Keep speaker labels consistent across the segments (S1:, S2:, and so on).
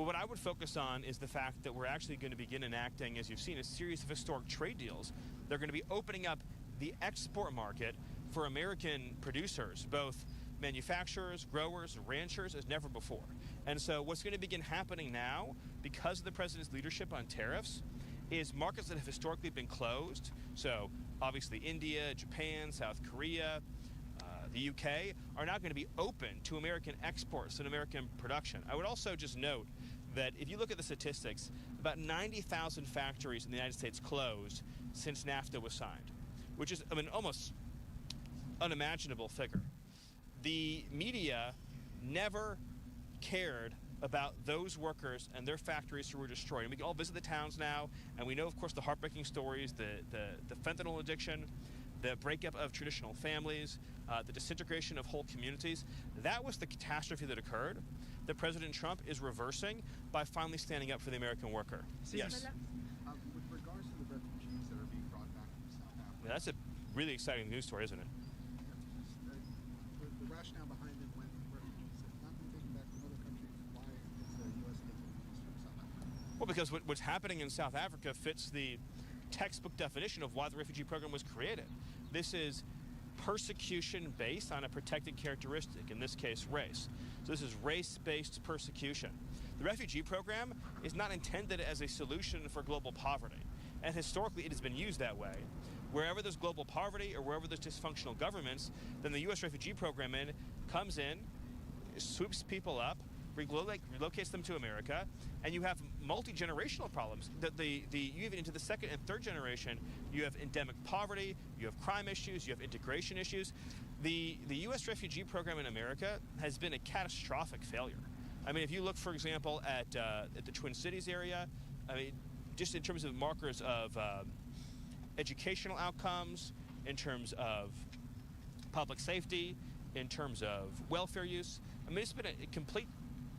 S1: Well, what I would focus on is the fact that we're actually going to begin enacting, as you've seen, a series of historic trade deals. They're going to be opening up the export market for American producers, both manufacturers, growers, and ranchers, as never before. And so what's going to begin happening now, because of the president's leadership on tariffs, is markets that have historically been closed, so obviously India, Japan, South Korea, the UK, are now going to be open to American exports and American production. I would also just note that if you look at the statistics, about 90,000 factories in the United States closed since NAFTA was signed, which is, I mean, almost unimaginable figure. The media never cared about those workers and their factories who were destroyed. And we can all visit the towns now, and we know, of course, the heartbreaking stories, the fentanyl addiction, the breakup of traditional families, the disintegration of whole communities. That was the catastrophe that occurred that President Trump is reversing by finally standing up for the American worker. Yes?
S2: With regards to the refugees that are being brought back from South Africa.
S1: Yeah, that's a really exciting news story, isn't it?
S2: The rationale behind it when refugees have not been taken back from other countries, why is the U.S. taking refugees from South Africa?
S1: Well, because what's happening in South Africa fits the textbook definition of why the refugee program was created. This is persecution based on a protected characteristic, in this case, race. So this is race-based persecution. The refugee program is not intended as a solution for global poverty, and historically it has been used that way. Wherever there's global poverty or wherever there's dysfunctional governments, then the U.S. refugee program comes in, swoops people up, relocates them to America, and you have multi-generational problems. You even into the second and third generation, you have endemic poverty, you have crime issues, you have integration issues. The U.S. refugee program in America has been a catastrophic failure. I mean, if you look, for example, at the Twin Cities area, I mean, just in terms of markers of educational outcomes, in terms of public safety, in terms of welfare use, I mean, it's been a complete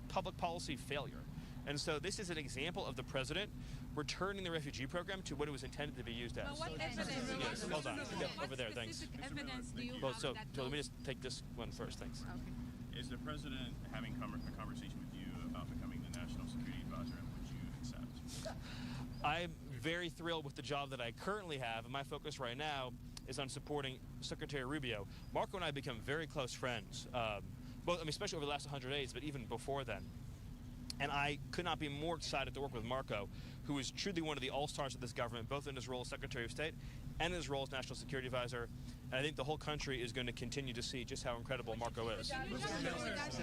S1: public policy failure. And so this is an example of the president returning the refugee program to what it was intended to be used as.
S3: What evidence?
S1: Yes, hold on. Over there, thanks.
S3: Evidence do you
S1: Well,
S3: have
S1: so
S3: that
S1: let me just take this one first, thanks.
S3: Okay.
S4: Is the president having a conversation with you about becoming the national security advisor, and would you accept?
S1: I'm very thrilled with the job that I currently have, and my focus right now is on supporting Secretary Rubio. Marco and I become very close friends, especially over the last 100 days, but even before then. And I could not be more excited to work with Marco, who is truly one of the all-stars of this government, both in his role as Secretary of State and in his role as National Security Advisor. And I think the whole country is going to continue to see just how incredible Marco is.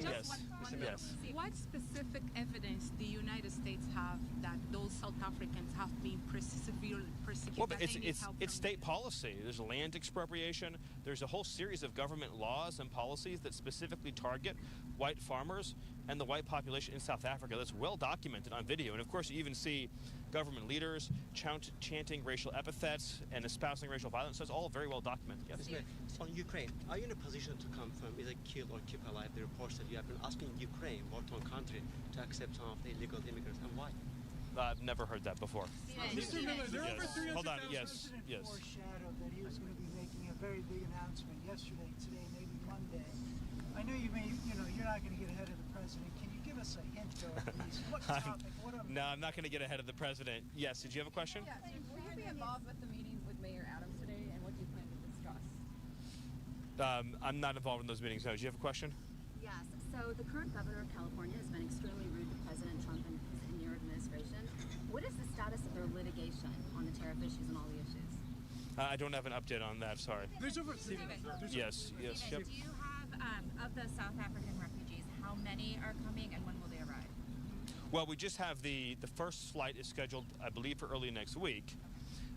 S1: Yes.
S3: What specific evidence do the United States have that those South Africans have been severely persecuted?
S1: Well, but it's state policy. There's land expropriation. There's a whole series of government laws and policies that specifically target white farmers and the white population in South Africa. That's well documented on video. And of course, you even see government leaders chanting racial epithets and espousing racial violence. So it's all very well documented. Yes.
S5: So on Ukraine, are you in a position to confirm either kill or keep alive the reports that you have been asking Ukraine, war-torn country, to accept some of the illegal immigrants, and why?
S1: I've never heard that before.
S6: Mr. Miller, there are over 300,000.
S1: Hold on, yes.
S6: Foreshadowed that he was going to be making a very big announcement yesterday, today, maybe Monday. I know you're not going to get ahead of the president. Can you give us a hint, though, at least? What topic?
S1: No, I'm not going to get ahead of the president. Yes, did you have a question?
S7: Yeah, will you be involved with the meetings with Mayor Adams today, and what do you plan to discuss?
S1: I'm not involved in those meetings. No, do you have a question?
S8: Yes. So the current governor of California has been extremely rude to President Trump and your administration. What is the status of their litigation on the tariff issues and all the issues?
S1: I don't have an update on that. Sorry.
S6: There's over.
S1: Yes. Yep.
S9: Do you have, of the South African refugees, how many are coming and when will they arrive?
S1: Well, we just have the first flight is scheduled, I believe, for early next week.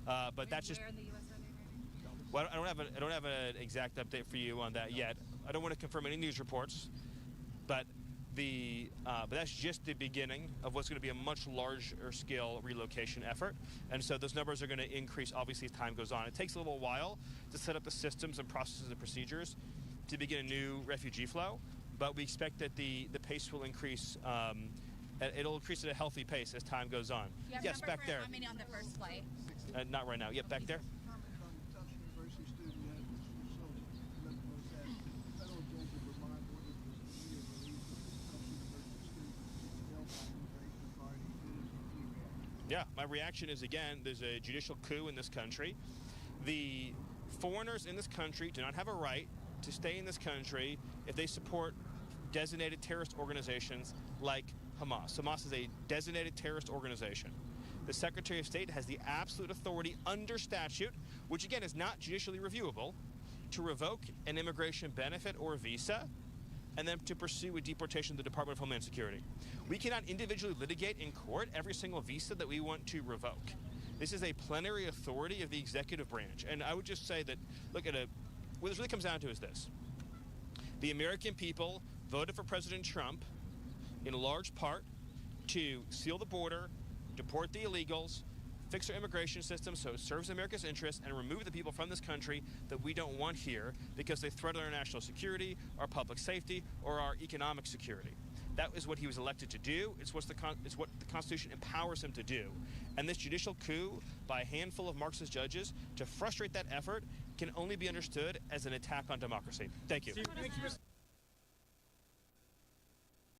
S1: But that's just.
S9: Where in the U.S. are they arriving?
S1: Well, I don't have an exact update for you on that yet. I don't want to confirm any news reports, but that's just the beginning of what's going to be a much larger scale relocation effort. And so those numbers are going to increase, obviously, as time goes on. It takes a little while to set up the systems and processes and procedures to begin a new refugee flow, but we expect that the pace will increase. It'll increase at a healthy pace as time goes on. Yes, back there.
S9: How many on the first flight?
S1: Not right now. Yep, back there. Yeah, my reaction is, again, there's a judicial coup in this country. The foreigners in this country do not have a right to stay in this country if they support designated terrorist organizations like Hamas. Hamas is a designated terrorist organization. The Secretary of State has the absolute authority under statute, which again is not judicially reviewable, to revoke an immigration benefit or visa and then to pursue a deportation to the Department of Homeland Security. We cannot individually litigate in court every single visa that we want to revoke. This is a plenary authority of the executive branch. And I would just say that, look, what this really comes down to is this. The American people voted for President Trump in large part to seal the border, deport the illegals, fix our immigration system so it serves America's interests, and remove the people from this country that we don't want here because they threaten our national security, our public safety, or our economic security. That is what he was elected to do. It's what the Constitution empowers him to do. And this judicial coup by a handful of Marxist judges to frustrate that effort can only be understood as an attack on democracy. Thank you.